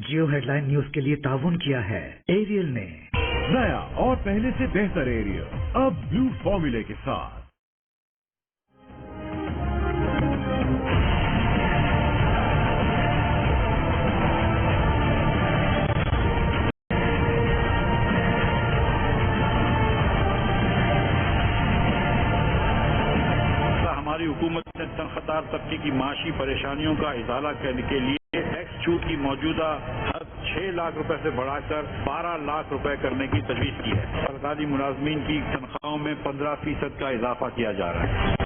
जियो headline news के लिए ताउन किया है एरियल ने। नया और पहले से बेहतर एरियल अब ब्लू फॉर्मूले के साथ। हमारी हुकूमत ने तनख्वाहदार तबके की माशी परेशानियों का इजाला करने के लिए टैक्स छूट की मौजूदा हद 6 लाख रुपए से बढ़ाकर 12 लाख रुपए करने की तजवीज़ की है। सरकारी मुलाजमीन की तनख्वाहों में 15% का इजाफा किया जा रहा है।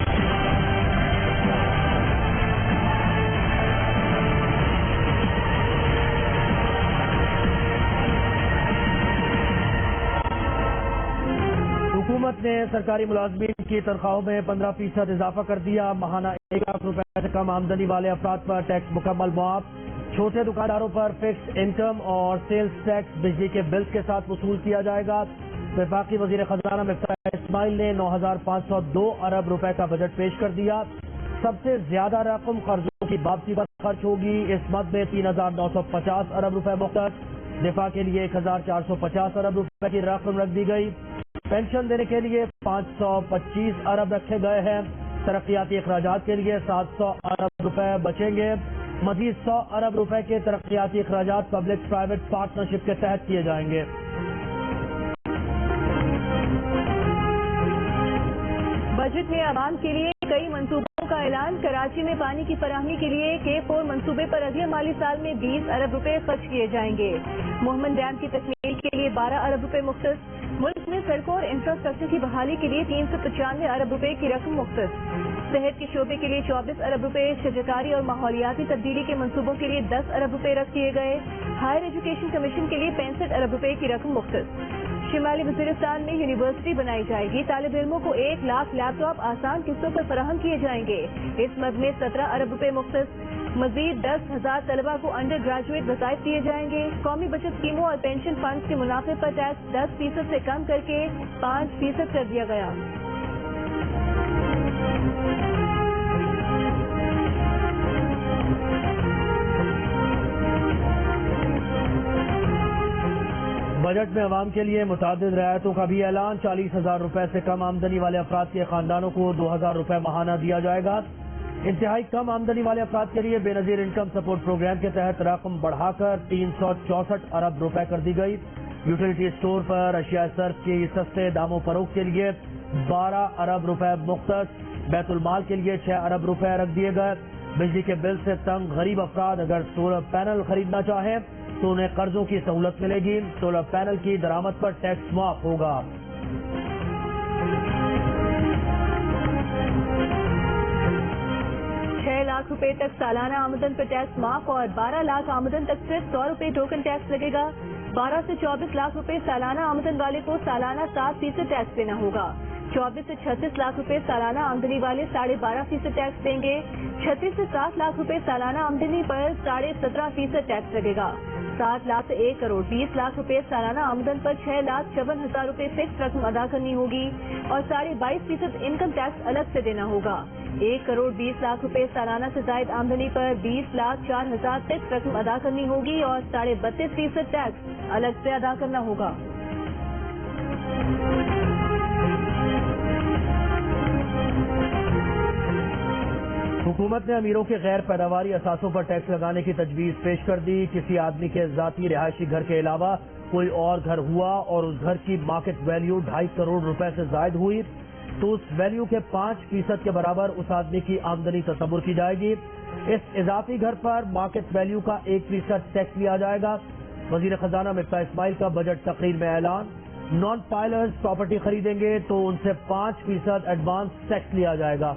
हुकूमत ने सरकारी मुलाजमीन की तनख्वाहों में 15% इजाफा कर दिया। माहाना 1 लाख रुपए से कम आमदनी वाले अफराद पर टैक्स मुकम्मल मुआफ। छोटे दुकानदारों पर फिक्स इनकम और सेल्स टैक्स बिजली के बिल्स के साथ वसूल किया जाएगा। वफाकी वजीर खजाना मिफ्ताह इस्माइल ने 9,502 अरब रुपए का बजट पेश कर दिया। सबसे ज्यादा रकम कर्जों की वापसी पर खर्च होगी। इस मद में 3,950 अरब रुपए मुख्तस, दिफा के लिए 1,450 अरब रुपए की रकम रख दी गई। पेंशन देने के लिए 525 अरब रखे गए हैं। तरक्याती अखराजात के लिए 700 अरब रुपए बचेंगे। मजीद 100 अरब रुपए के तरक्याती अखराजात पब्लिक प्राइवेट पार्टनरशिप के तहत किए जाएंगे। बजट में आवाम के लिए कई मंसूबों का ऐलान। कराची में पानी की फराहमी के लिए K4 मंसूबे पर अगले माली साल में 20 अरब रुपए खर्च किए जाएंगे। मोहम्मद डैम की तकमील के लिए 12 अरब रुपए मुख्तस। मुल्क में सड़कों और इंफ्रास्ट्रक्चर की बहाली के लिए 395 अरब रुपए की रकम मुख्तस। सेहत के शोबे के लिए 24 अरब रुपए, शजरकारी और माहौलियाती तब्दीली के मंसूबों के लिए 10 अरब रुपए रख दिए गए। हायर एजुकेशन कमीशन के लिए 65 अरब रुपए की रकम मुख्तस। शिमाली वजीरिस्तान में यूनिवर्सिटी बनाई जाएगी। तालिब इल्मों को 1 लाख लैपटॉप आसान किस्तों पर फराहम किए जाएंगे। इस मद में 17 अरब रुपए मुख्तस। मजीद 10,000 तलबा को अंडर ग्रेजुएट वज़ाइफ दिए जाएंगे। कौमी बचत स्कीमों और पेंशन फंड के मुनाफे पर टैक्स 10% से कम करके 5% कर दिया गया। बजट में अवाम के लिए मुतादिद रियायतों का भी ऐलान। 40,000 रुपए से कम आमदनी वाले अफराद के खानदानों को 2,000 रुपए माहाना दिया जाएगा। इंतहाई कम आमदनी वाले अफराद के लिए बेनजीर इनकम सपोर्ट प्रोग्राम के तहत रकम बढ़ाकर 364 अरब रुपए कर दी गई। यूटिलिटी स्टोर पर अशिया सर्फ की सस्ते दामों फरोख्त के लिए 12 अरब रुपए मुख्तस। बैतुल माल के लिए 6 अरब रुपए रख दिए गए। बिजली के बिल से तंग गरीब अफराद अगर सोलर पैनल खरीदना चाहें तो उन्हें कर्जों की सहूलत मिलेगी। सोलर पैनल की दरामद पर टैक्स माफ होगा। 6 लाख रुपए तक सालाना आमदन पर टैक्स माफ और 12 लाख आमदन तक सिर्फ 100 रुपए टोकन टैक्स लगेगा। 12 से 24 लाख रुपए सालाना आमदन वाले को सालाना 7% टैक्स देना होगा। 24 से 36 लाख रुपए सालाना आमदनी वाले 12.5% टैक्स देंगे। 36 से 7 लाख रुपए सालाना आमदनी पर 17.5% टैक्स लगेगा। 7 लाख से 1 करोड़ 20 लाख रुपए सालाना आमदन पर 6,52,000 रुपए फिक्स रकम अदा करनी होगी और 22.5% इनकम टैक्स अलग से देना होगा। 1 करोड़ 20 लाख रुपए सालाना से जायद आमदनी पर 20,04,000 फिक्स रकम अदा करनी होगी और 32.5% टैक्स अलग से अदा करना होगा। हुकूमत ने अमीरों के गैर पैदावारी असासों पर टैक्स लगाने की तजवीज पेश कर दी। किसी आदमी के जाती रिहायशी घर के अलावा कोई और घर हुआ और उस घर की मार्केट वैल्यू 2.5 करोड़ रुपए से जायद हुई तो उस वैल्यू के 5% के बराबर उस आदमी की आमदनी तस्वुर की जाएगी। इस इजाफी घर पर मार्केट वैल्यू का 1% टैक्स लिया जाएगा। वजीर खजाना मिफ्ताह इस्माइल का बजट तकरीर में ऐलान। नॉन पायलर्स प्रॉपर्टी खरीदेंगे तो उनसे 5% एडवांस टैक्स लिया जाएगा।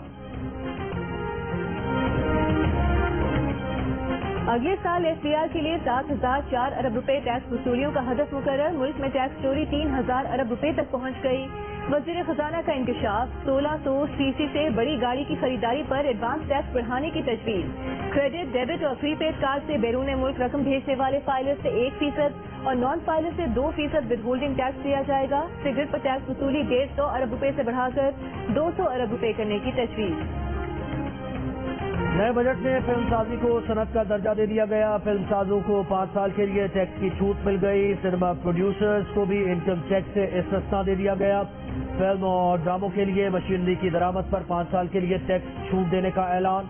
अगले साल एफडीआर के लिए 7,004 अरब रुपए टैक्स वसूलियों का हदफ मुकर्रर। मुल्क में टैक्स चोरी 3,000 अरब रुपए तक पहुंच गई। वजीर खजाना का इंकशाफ। 1600 सीसी से बड़ी गाड़ी की खरीदारी पर एडवांस टैक्स बढ़ाने की तजवीज। क्रेडिट, डेबिट और प्रीपेड कार्ड से बैरून मुल्क रकम भेजने वाले फाइलर से 1% और नॉन फाइलर से 2% विद होल्डिंग टैक्स दिया जाएगा। सिगरेट पर टैक्स वसूली 150 अरब रुपए से बढ़ाकर 200 अरब रुपए करने की तजवीज। نئے بجٹ میں فلم سازی کو صنعت کا درجہ دے دیا گیا. فلم سازوں کو 5 سال کے لیے ٹیکس کی چھوٹ مل گئی. سینما پروڈیوسرز کو بھی انکم ٹیکس سے استثنا دے دیا گیا. فلم اور ڈراموں کے لیے مشینری کی درآمد پر 5 سال کے لیے ٹیکس چھوٹ دینے کا اعلان.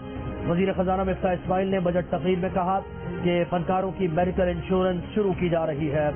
وزیر خزانہ مفتاح اسماعیل نے بجٹ تقریر میں کہا کہ فنکاروں کی میڈیکل انشورنس شروع کی جا رہی ہے.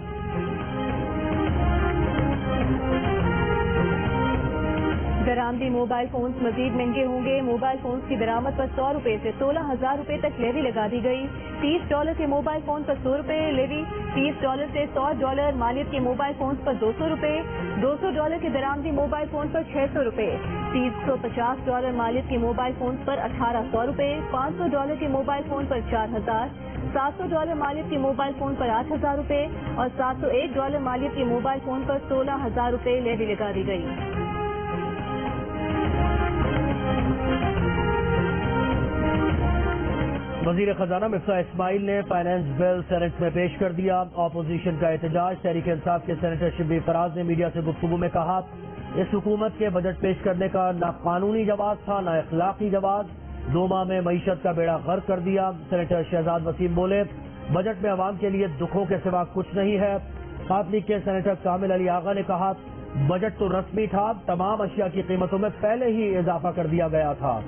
درآمدی موبائل فونز مزید مہنگے ہوں گے. موبائل فونز کی درآمد پر 100 روپے سے 16,000 روپے تک لیوی لگا دی گئی. $30 کے موبائل فون پر 100 روپے لیوی. $30 سے $100 مالیت کے موبائل فونز پر 200 روپے. $200 کے درآمدی موبائل فون پر 600 روپے. $350 مالیت کے موبائل فونز پر 1,800 روپے. $500 کے موبائل فون پر 4,000. $700 مالیت کے موبائل فون پر 8,000 روپے اور $701 مالیت کے موبائل فون پر 16,000 روپے لیوی لگا دی گئی. وزیر خزانہ مفتاح اسماعیل نے فائنانس بل سینٹ میں پیش کر دیا. اپوزیشن کا احتجاج. تحریک انصاف کے سینیٹر شبلی فراز نے میڈیا سے گفتگو میں کہا اس حکومت کے بجٹ پیش کرنے کا نہ قانونی جواز تھا نہ اخلاقی جواز. 2 ماہ میں معیشت کا بیڑا غرق کر دیا. سینیٹر شہزاد وسیم بولے بجٹ میں عوام کے لیے دکھوں کے سوا کچھ نہیں ہے. خاتون لیگ کے سینیٹر کامل علی آغا نے کہا بجٹ تو رسمی تھا, تمام اشیاء کی قیمتوں میں پہلے ہی اضافہ کر دیا گیا تھا.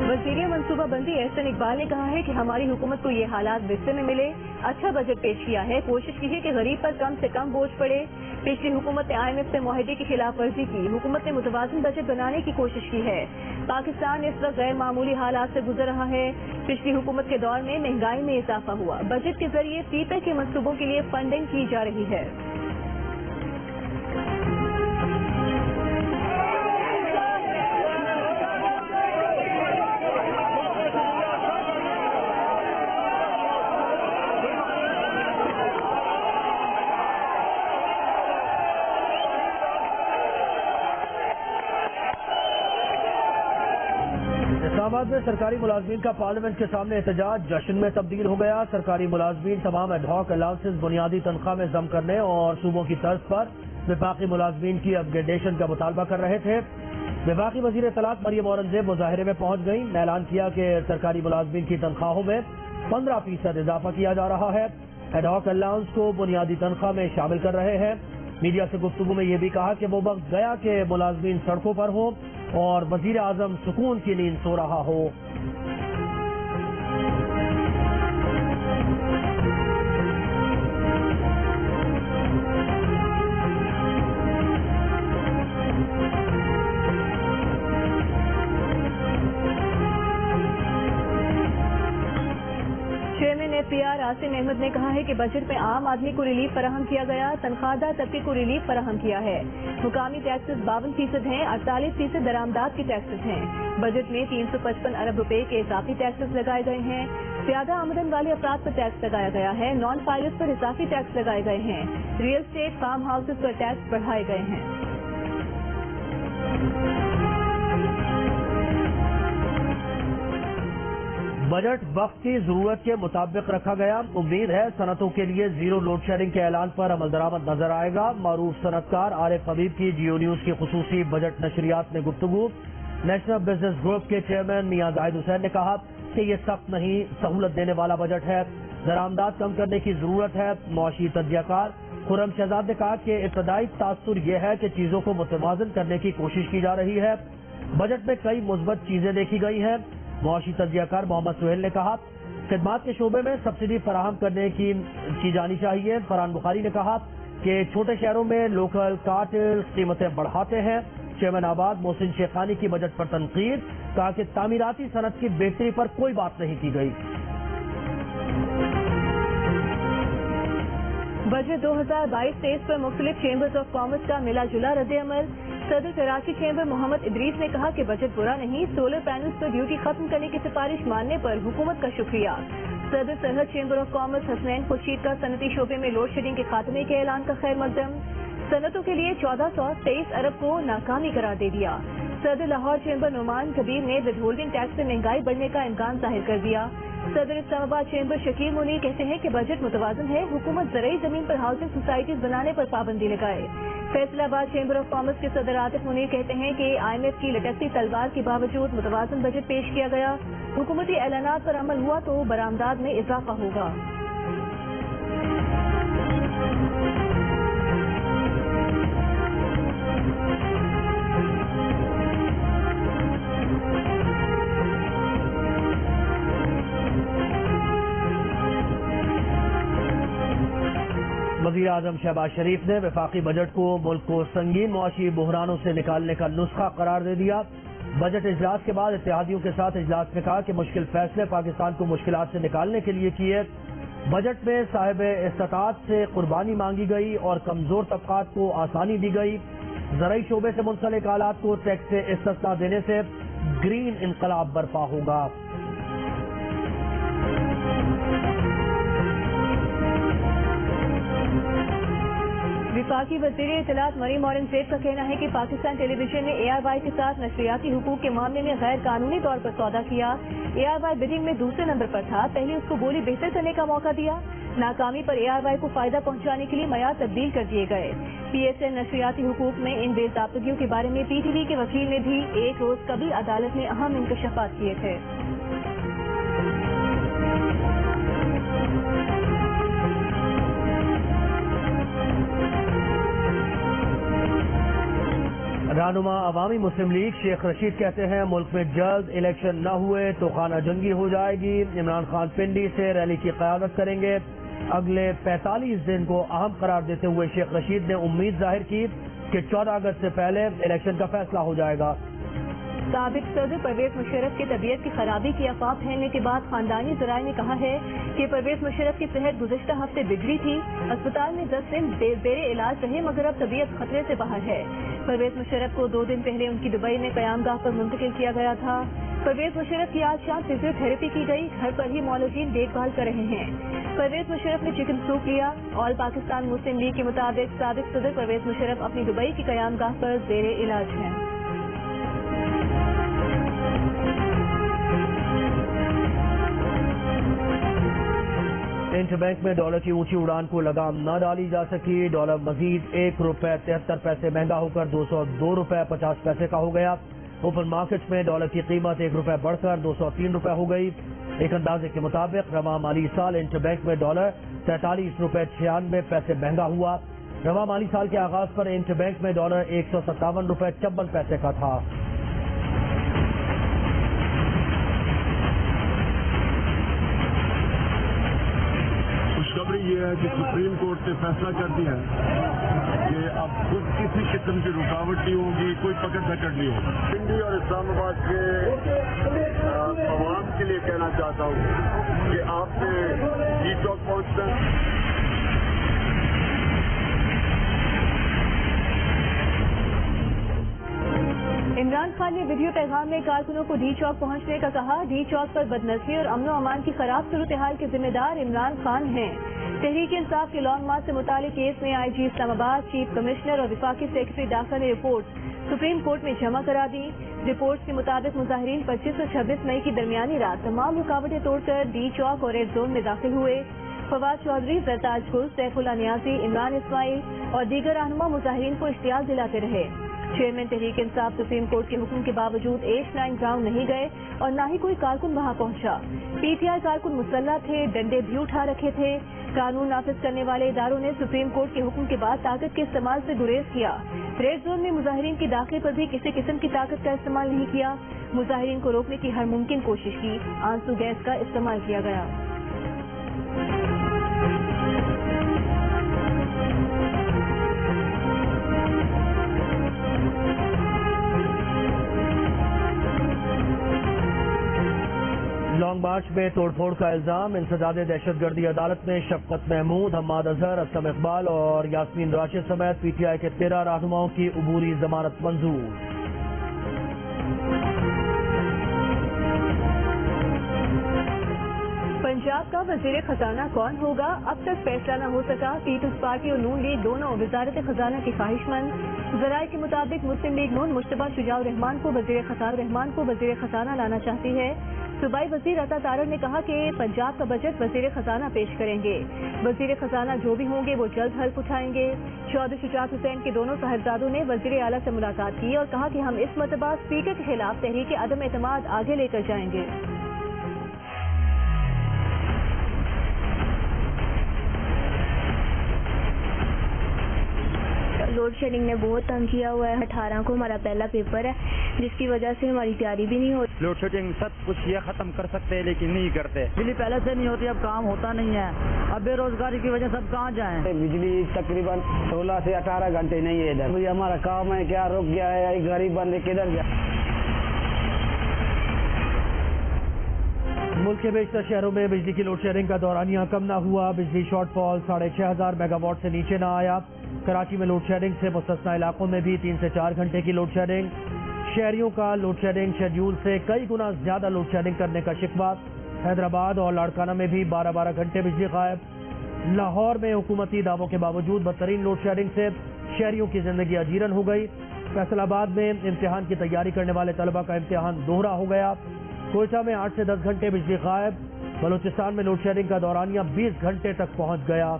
وزیر منصوبہ بندی احسن اقبال نے کہا ہے کہ ہماری حکومت کو یہ حالات وقت میں ملے. اچھا بجٹ پیش کیا ہے. کوشش کی ہے کہ غریب پر کم سے کم بوجھ پڑے. پچھلی حکومت نے IMF سے معاہدے کی خلاف ورزی کی. حکومت نے متوازن بجٹ بنانے کی کوشش کی ہے. پاکستان اس وقت غیر معمولی حالات سے گزر رہا ہے. پچھلی حکومت کے دور میں مہنگائی میں اضافہ ہوا. بجٹ کے ذریعے فیتر کے منصوبوں کے لیے فنڈنگ کی جا رہی ہے. اسلام آباد میں سرکاری ملازمین کا پارلیمنٹ کے سامنے احتجاج جشن میں تبدیل ہو گیا. سرکاری ملازمین تمام ایڈ ہاک الاؤنسز بنیادی تنخواہ میں ضم کرنے اور صوبوں کی طرز پر وفاقی ملازمین کی اپ گریڈیشن کا مطالبہ کر رہے تھے. وفاقی وزیر اطلاعات مریم اورنگزیب مظاہرے میں پہنچ گئیں. اعلان کیا کہ سرکاری ملازمین کی تنخواہوں میں 15% اضافہ کیا جا رہا ہے. ایڈ ہاک الاؤنس کو بنیادی تنخواہ میں شامل کر رہے ہیں. میڈیا سے گفتگو میں یہ بھی کہا کہ وہ وقت گیا کہ ملازمین سڑکوں پر ہوں اور وزیر اعظم سکون کی نیند سو رہا ہو. چیئرمین FPR عاصم احمد نے کہا ہے کہ بجٹ میں عام آدمی کو ریلیف فراہم کیا گیا. تنخواہ دار طبقے کو ریلیف فراہم کیا ہے. مقامی ٹیکسز 52% ہیں. 48% درآمدات کے ٹیکسز ہیں. بجٹ میں 355 ارب روپے کے اضافی ٹیکسز لگائے گئے ہیں. زیادہ آمدن والے افراد پر ٹیکس لگایا گیا ہے. نان فائلرز پر اضافی ٹیکس لگائے گئے ہیں. ریئل اسٹیٹ فارم ہاؤسز پر ٹیکس بڑھائے گئے ہیں. بجٹ وقت کی ضرورت کے مطابق رکھا گیا. امید ہے صنعتوں کے لیے زیرو لوڈ شیڈنگ کے اعلان پر عمل درآمد نظر آئے گا. معروف صنعتکار عارف حبیب کی جیو نیوز کی خصوصی بجٹ نشریات میں گفتگو. نیشنل بزنس گروپ کے چیئرمین میاں زاہد حسین نے کہا کہ یہ سخت نہیں سہولت دینے والا بجٹ ہے. درآمدات کم کرنے کی ضرورت ہے. معاشی تجزیہ کار خرم شہزاد نے کہا کہ ابتدائی تاثر یہ ہے کہ چیزوں کو متوازن کرنے کی کوشش کی جا رہی ہے. بجٹ میں کئی مثبت چیزیں دیکھی گئی ہیں. معاشی تجزیہ کار محمد سہیل نے کہا خدمات کے شعبے میں سبسڈی فراہم کرنے کی جانی چاہیے. فرحان بخاری نے کہا کہ چھوٹے شہروں میں لوکل کارٹلز قیمتیں بڑھاتے ہیں. چیئرمین آباد محسن شیخانی کی بجٹ پر تنقید. کہا کہ تعمیراتی صنعت کی بہتری پر کوئی بات نہیں کی گئی. بجٹ 2022-23 پر مختلف چیمبرز آف کامرس کا ملا جلا رد عمل. صدر کراچی چیمبر محمد ادریس نے کہا کہ بجٹ برا نہیں. سولر پینلز پر ڈیوٹی ختم کرنے کی سفارش ماننے پر حکومت کا شکریہ. صدر سرحد chamber of commerce Hasnain Khurshid کا صنعتی شعبے میں لوڈ شیڈنگ کے خاتمے کے اعلان کا خیر مقدم. صنعتوں کے لیے 1423 ارب کو ناکامی قرار دے دیا. صدر لاہور چیمبر نعمان کبیر نے ود ہولڈنگ ٹیکس سے مہنگائی بڑھنے کا امکان ظاہر کر دیا. صدر اسلام آباد چیمبر شکیل منیر کہتے ہیں کہ بجٹ متوازن ہے. حکومت زرعی زمین پر ہاؤسنگ سوسائٹیز بنانے پر پابندی لگائے. फैसला बाद चैम्बर ऑफ कॉमर्स के सदर आतिफ मुनीर कहते हैं कि IMF की लटकती तलवार के बावजूद मुतवाज़न बजट पेश किया गया। हुकूमती ऐलानात पर अमल हुआ तो बरामदात में इजाफा होगा। वज़ीर आज़म शहबाज शरीफ ने वफाकी बजट को मुल्क को संगीन मुआशी बहरानों से निकालने का नुस्खा करार दे दिया। बजट इजलास के बाद इत्तेहादियों के साथ इजलास में कहा कि मुश्किल फैसले पाकिस्तान को मुश्किलात से निकालने के लिए किए। बजट में साहिब इस्तात से कुर्बानी मांगी गई और कमजोर तबकात को आसानी दी गई। ज़राई शोबे से मुंसलिक आलात को टैक्स से इस्तिस्ना देने से ग्रीन इनकलाब बर्पा होगा। विफाकी वज़ीर इत्तलात मरीम औरंगजेब का कहना है कि पाकिस्तान टेलीविजन ने ARY के साथ नशरियाती हुकूक के मामले में गैर कानूनी तौर पर सौदा किया। ARY बिडिंग में दूसरे नंबर पर था, पहले उसको बोली बेहतर करने का मौका दिया। नाकामी पर ARY को फायदा पहुंचाने के लिए मयार तब्दील कर दिए गए। PSN नशरियाती हुकूक में इन बेज़ाब्तगियों के बारे में PTV के वकील ने भी एक रोज कभी अदालत में अहम इंकशाफात किए थे। रहनुमा अवामी मुस्लिम लीग शेख रशीद कहते हैं मुल्क में जल्द इलेक्शन न हुए तो खाना जंगी हो जाएगी। इमरान खान पिंडी से रैली की क़यादत करेंगे। अगले 45 दिन को अहम करार देते हुए शेख रशीद ने उम्मीद जाहिर की कि 14 अगस्त से पहले इलेक्शन का फैसला हो जाएगा। साबिक सदर परवेज मुशर्रफ की तबीयत की खराबी की अफवाह फैलने के बाद खानदानी जराये ने कहा है कि परवेज मुशर्रफ की सेहत गुज़िश्ता हफ्ते बिगड़ी थी। अस्पताल में 10 दिन जेर इलाज रहे मगर अब तबीयत खतरे से बाहर है। परवेज मुशर्रफ को 2 दिन पहले उनकी दुबई में क़यामगाह पर मुंतकिल किया गया था। परवेज मुशर्रफ की आज शाम फिजियोथेरेपी की गई। घर पर ही मौलूदीन देखभाल कर रहे हैं। परवेज मुशर्रफ ने चिकन सूप लिया। ऑल पाकिस्तान मुस्लिम लीग के मुताबिक साबिक सदर परवेज मुशर्रफ अपनी दुबई की क़यामगाह पर जेर इलाज हैं। इंटरबैंक में डॉलर की ऊंची उड़ान को लगाम न डाली जा सकी। डॉलर मजीद ₹1.73 महंगा होकर 202 रुपये 50 पैसे का हो गया। ओपन मार्केट्स में डॉलर की कीमत ₹1 बढ़कर 203 रुपये हो गई। एक अंदाजे के मुताबिक रवा माली साल इंटरबैंक में डॉलर ₹43.96 महंगा हुआ। रवा माली साल के आगाज पर इंटरबैंक में डॉलर ₹157.54 का था। खुशखबरी ये है कि सुप्रीम कोर्ट ने फैसला कर दिया है कि अब खुद किसी किस्म की रुकावट नहीं होगी, कोई पकड़ धकड़ नहीं होगी। पिंडी और इस्लामाबाद के आवाम के लिए कहना चाहता हूँ कि आपने जी-टॉक पहुंचना है। इमरान खान ने वीडियो पैगाम में कारकुनों को डी चौक पहुंचने का कहा। डी चौक पर बदनसीबी और अमन अमान की खराब सूरत हाल के जिम्मेदार इमरान खान हैं। तहरीक इंसाफ के लॉन्ग मार्च से मुतालिक केस में IG इस्लामाबाद, चीफ कमिश्नर और विफाकी सेक्रेटरी दाखिला ने रिपोर्ट सुप्रीम कोर्ट में जमा करा दी। रिपोर्ट के मुताबिक मुजाहिरीन 25 और 26 मई की दरमियानी रात तमाम रुकावटें तोड़कर डी चौक और रेड जोन में दाखिल हुए। फवाद चौधरी, सरताज गुल, सैफुल्लाह नियाजी, इमरान इस्माइल और दीगर रहनुमा मुजाहिरीन को इश्तियाक दिलाते रहे। Chairman Tehreek Insaf supreme court के हुक्म के बावजूद H9 ग्राउंड नहीं गए और न ही कोई कारकुन वहां पहुंचा। PTI कारकुन मुसल्लह थे, डंडे भी उठा रखे थे। कानून नाफिज करने वाले इदारों ने सुप्रीम कोर्ट के हुक्म के बाद ताकत के इस्तेमाल से गुरेज किया। रेड जोन में मुजाहिरीन की दाखिले पर भी किसी किस्म की ताकत का इस्तेमाल नहीं किया। मुजाहिरीन को रोकने की हर मुमकिन कोशिश की। आंसू गैस का इस्तेमाल किया गया। लॉन्ग मार्च में तोड़फोड़ का इल्जाम। इंसदादे दहशतगर्दी अदालत में शफकत महमूद, हम्माद अजहर, असलम इकबाल और यास्मीन राशिद समेत PTI के 13 रहनुमाओं की अबूरी जमानत मंजूर। पंजाब का वजीर खजाना कौन होगा, अब तक फैसला न हो सका। पीपल्स पार्टी और नून लीग दोनों वजारत खजाना के ख्वाहिशमंद। जराये के मुताबिक मुस्लिम लीग नून मुश्तबा शुजाउर रहमान को वजीर खजाना लाना चाहती है। सूबाई वजीर अता तारड़ ने कहा कि पंजाब का बजट वजीर खजाना पेश करेंगे। वजीर खजाना जो भी होंगे वो जल्द हल्फ उठाएंगे। चौधरी शुजात हुसैन के दोनों साहिबजादों ने वजीर आला से मुलाकात की और कहा कि हम इस मरतबा स्पीकर के खिलाफ तहरीक अदम एतमाद आगे लेकर जाएंगे। लोड शेडिंग ने बहुत तंग किया हुआ है। 18 को हमारा पहला पेपर है, जिसकी वजह से हमारी तैयारी भी नहीं होती। लोड शेडिंग सब कुछ ये खत्म कर सकते हैं लेकिन नहीं करते। बिजली पहले से नहीं होती, अब काम होता नहीं है। अब बेरोजगारी की वजह सब कहाँ जाएं? बिजली तकरीबन 16 से 18 घंटे नहीं है इधर। भाई हमारा काम है क्या रुक गया है, गरीब बंदे किधर गया। मुल्क के बेशतर शहरों में बिजली की लोड शेडिंग का दौरानिया कम न हुआ। बिजली शॉर्टफॉल 6500 मेगावाट से नीचे न आया। कराची में लोड शेडिंग से मुस्तस्ना इलाकों में भी 3 से 4 घंटे की लोड शेडिंग। शहरियों का लोड शेडिंग शेड्यूल से कई गुना ज्यादा लोड शेडिंग करने का शिकवा। हैदराबाद और लाड़काना में भी 12-12 घंटे बिजली गायब। लाहौर में हुकूमती दावों के बावजूद बदतरीन लोड शेडिंग से शहरियों की जिंदगी अजीरन हो गई। फैसलाबाद में इम्तिहान की तैयारी करने वाले तलबा का इम्तिहान दोहरा हो गया। कोयटा में 8 से 10 घंटे बिजली गायब। बलूचिस्तान में लोड शेडिंग का दौरानिया 20 घंटे तक पहुंच गया।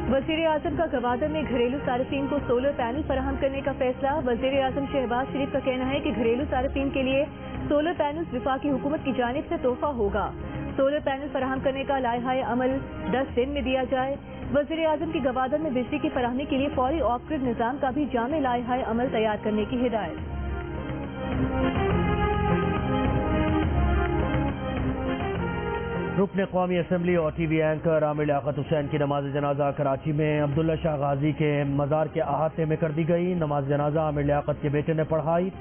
वजीर आजम का गवादर में घरेलू सार्फिन को सोलर पैनल फराहम करने का फैसला। वजीर आजम शहबाज शरीफ का कहना है कि घरेलू सार्फिन के लिए सोलर पैनल वफाकी हुकूमत की जानिब से तोहफा होगा। सोलर पैनल फराहम करने का लायहाए अमल 10 दिन में दिया जाए। वजीर आजम की गवादर में बिजली की फराहमी के लिए फौरी ऑफ ग्रिड निज़ाम का भी जामे लायहाए अमल तैयार करने की हिदायत। रुकन कौमी असम्बली और टीवी एंकर आमिर लियाकत हुसैन की नमाज जनाजा कराची में अब्दुल्ला शाह गाजी के मज़ार के अहाते में कर दी गई। नमाज जनाजा आमिर लियाकत के बेटे ने पढ़ाई।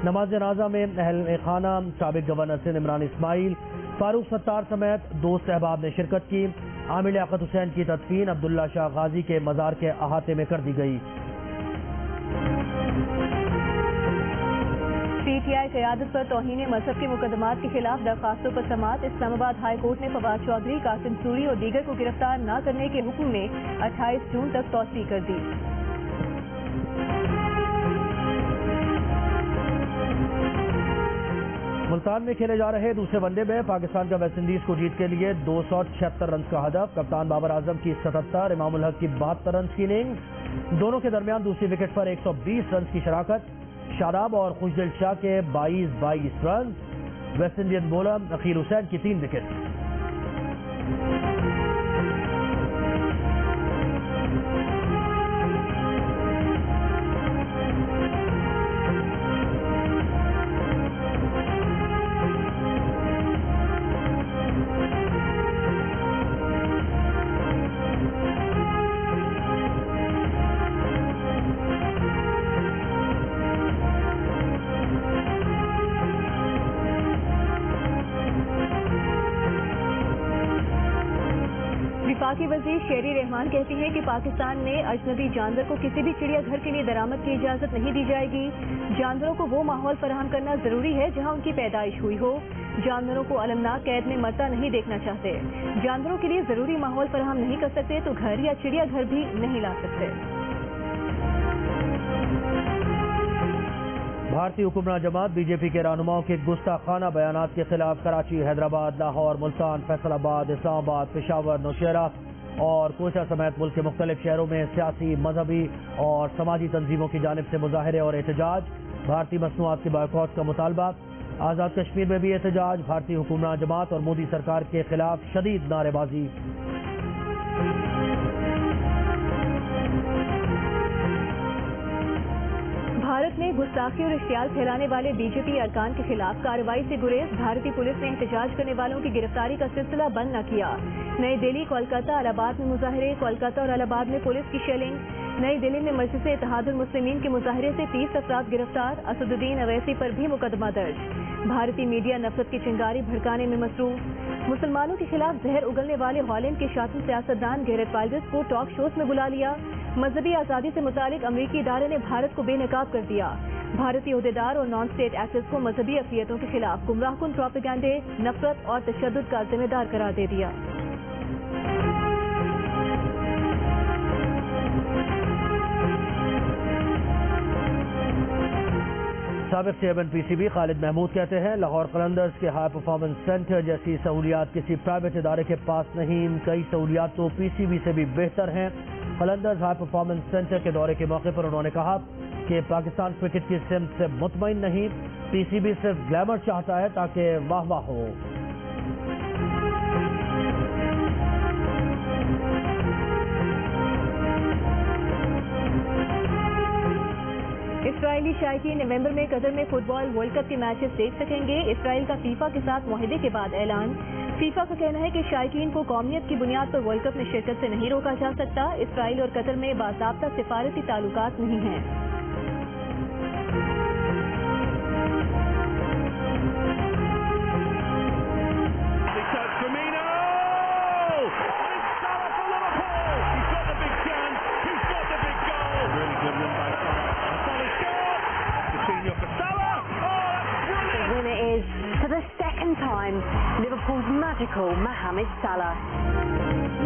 नमाज जनाजा में अहल खाना साबिक गवर्नर सिंध इमरान इस्माइल, फारूक सत्तार समेत दोस्त अहबाब ने शिरकत की। आमिर लियाकत हुसैन की तदफीन अब्दुल्ला शाह गाजी के मज़ार के अहाते में कर दी गई। पीटीआई क़यादत पर तौहीन मजहब के मुकदमात के खिलाफ दरखास्तों पर समाअत। इस्लामाबाद हाई कोर्ट ने फवाद चौधरी, कासिम सूरी और दीगर को गिरफ्तार न करने के हुक्म में 28 जून तक तौसीह कर दी। मुल्तान में खेले जा रहे दूसरे वनडे में पाकिस्तान का वेस्ट इंडीज को जीत के लिए 276 रन का हदफ। कप्तान बाबर आजम की 77, इमामुल हक की 72 रन की इनिंग्स। दोनों के दरमियान दूसरी विकेट पर 120 रन की शराकत। शादाब और खुशदिल शाह के 22 run. West Indian bowler Akeal Hosein की 3 विकेट। वफाकी वजीर शेरी रहमान कहती हैं कि पाकिस्तान में अजनबी जानवर को किसी भी चिड़ियाघर के लिए दरामद की इजाजत नहीं दी जाएगी। जानवरों को वो माहौल फराहम करना जरूरी है जहां उनकी पैदाइश हुई हो। जानवरों को अलमनाक कैद में मरता नहीं देखना चाहते। जानवरों के लिए जरूरी माहौल फराहम नहीं कर सकते तो घर या चिड़ियाघर भी नहीं ला सकते। भारतीय हुक्मरान जमात बीजेपी के रहनुमाओं के गुस्ताखाना बयानात के खिलाफ कराची, हैदराबाद, लाहौर, मुल्तान, फैसलाबाद, इस्लामाबाद, पेशावर, नौशहरा और कोयटा समेत मुल्क के मुख्तलिफ शहरों में सियासी, मजहबी और समाजी तंजीमों की जानिब से मुजाहरे और एहतजाज। भारतीय मसनूआत के बायकॉट का मुतालबा। आज़ाद कश्मीर में भी एहतजाज। भारतीय हुक्मरान जमात और मोदी सरकार के खिलाफ शदीद नारेबाजी। भारत में गुस्ताखी और इश्तियाल फैलाने वाले बीजेपी अरकान के खिलाफ कार्रवाई से गुरेज। भारतीय पुलिस ने एहतजाज करने वालों की गिरफ्तारी का सिलसिला बंद न किया। नई दिल्ली, कोलकाता, इलाहाबाद में मुजाहरे। कोलकाता और इलाहाबाद में पुलिस की शेलिंग। नई दिल्ली में मजलिस इत्तेहादुल मुस्लिमीन के मुजाहरे से 30 अफराद गिरफ्तार। असदुद्दीन अवैसी पर भी मुकदमा दर्ज। भारतीय मीडिया नफरत की चिंगारी भड़काने में मसरूफ। मुसलमानों के खिलाफ जहर उगलने वाले हॉलैंड के शातिर सियासतदान गैरेट वाइल्डर्स को टॉक शोज में बुला लिया। मजहबी आज़ादी से मुतालिक अमरीकी इदारे ने भारत को बेनकाब कर दिया। भारतीय ओहदेदार और नॉन स्टेट एक्टर्स को मजहबी अक़लियतों के खिलाफ गुमराहकुन प्रोपेगेंडे, नफरत और तशद्दुद का जिम्मेदार करार दे दिया। سابق چیئرمین پی سی بی خالد محمود کہتے ہیں لاہور قلندرز کے ہائی پرفارمنس سینٹر جیسی سہولیات کسی پرائیویٹ ادارے کے پاس نہیں، کئی سہولیات تو پی سی بی سے بھی بہتر ہیں۔ قلندرز ہائی پرفارمنس سینٹر کے دورے کے موقع پر انہوں نے کہا کہ پاکستان کرکٹ کی سمت سے مطمئن نہیں، پی سی بی صرف گلیمر چاہتا ہے تاکہ واہ واہ ہو۔ اسرائیلی شائقین نومبر میں قطر میں فٹ بال ورلڈ کپ کے میچز دیکھ سکیں گے۔ اسرائیل کا فیفا کے ساتھ معاہدے کے بعد اعلان۔ فیفا کا کہنا ہے کہ شائقین کو قومیت کی بنیاد پر ورلڈ کپ میں شرکت سے نہیں روکا جا سکتا۔ اسرائیل اور قطر میں باضابطہ سفارتی تعلقات نہیں ہیں۔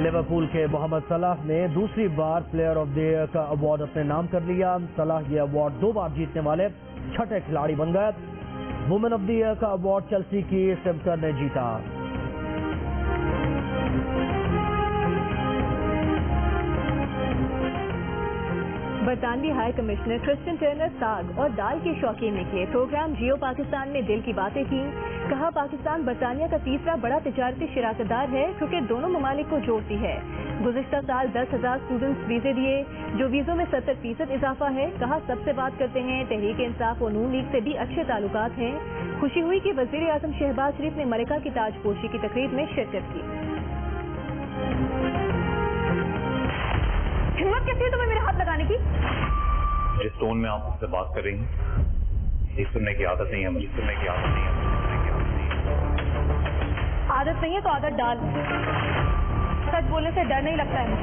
لیورپول کے محمد صلاح نے دوسری بار پلیئر آف دی ایئر کا ایوارڈ اپنے نام کر لیا۔ صلاح یہ ایوارڈ 2 بار جیتنے والے چھٹے کھلاڑی بن گئے۔ وومن آف دی ایئر کا ایوارڈ چیلسی کی سمٹر نے جیتا۔ برطانوی ہائی کمشنر کرسٹن ٹرنر ساگ اور دال کے شوقین نے کیے پروگرام جیو پاکستان میں دل کی باتیں کی۔ کہا پاکستان برطانیہ کا تیسرا بڑا تجارتی شراکت دار ہے کیونکہ دونوں ممالک کو جوڑتی ہے۔ گزشتہ سال 10,000 اسٹوڈنٹس ویزے دیے جو ویزوں میں 70% اضافہ ہے۔ کہا سب سے بات کرتے ہیں، تحریک انصاف و نون لیگ سے بھی اچھے تعلقات ہیں۔ خوشی ہوئی کہ وزیر اعظم شہباز شریف نے ملکہ کی تاج پوشی کی تقریب میں شرکت کی۔ ہمت کیسی ہے تمہیں میرے ہاتھ لگانے کی؟ جس ٹون میں آپ سے بات کر رہی ہیں یہ سننے کی عادت نہیں ہے مجھے، سننے کی عادت نہیں ہے۔ عادت نہیں ہے تو عادت ڈال۔ سچ بولنے سے ڈر نہیں لگتا ہے۔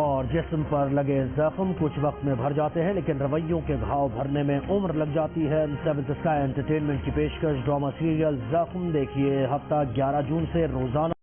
اور جسم پر لگے زخم کچھ وقت میں بھر جاتے ہیں لیکن رویوں کے گھاؤ بھرنے میں عمر لگ جاتی ہے۔ سیونتھ اسکائی انٹرٹینمنٹ کی پیشکش ڈرامہ سیریل زخم دیکھیے ہفتہ 11 جون سے روزانہ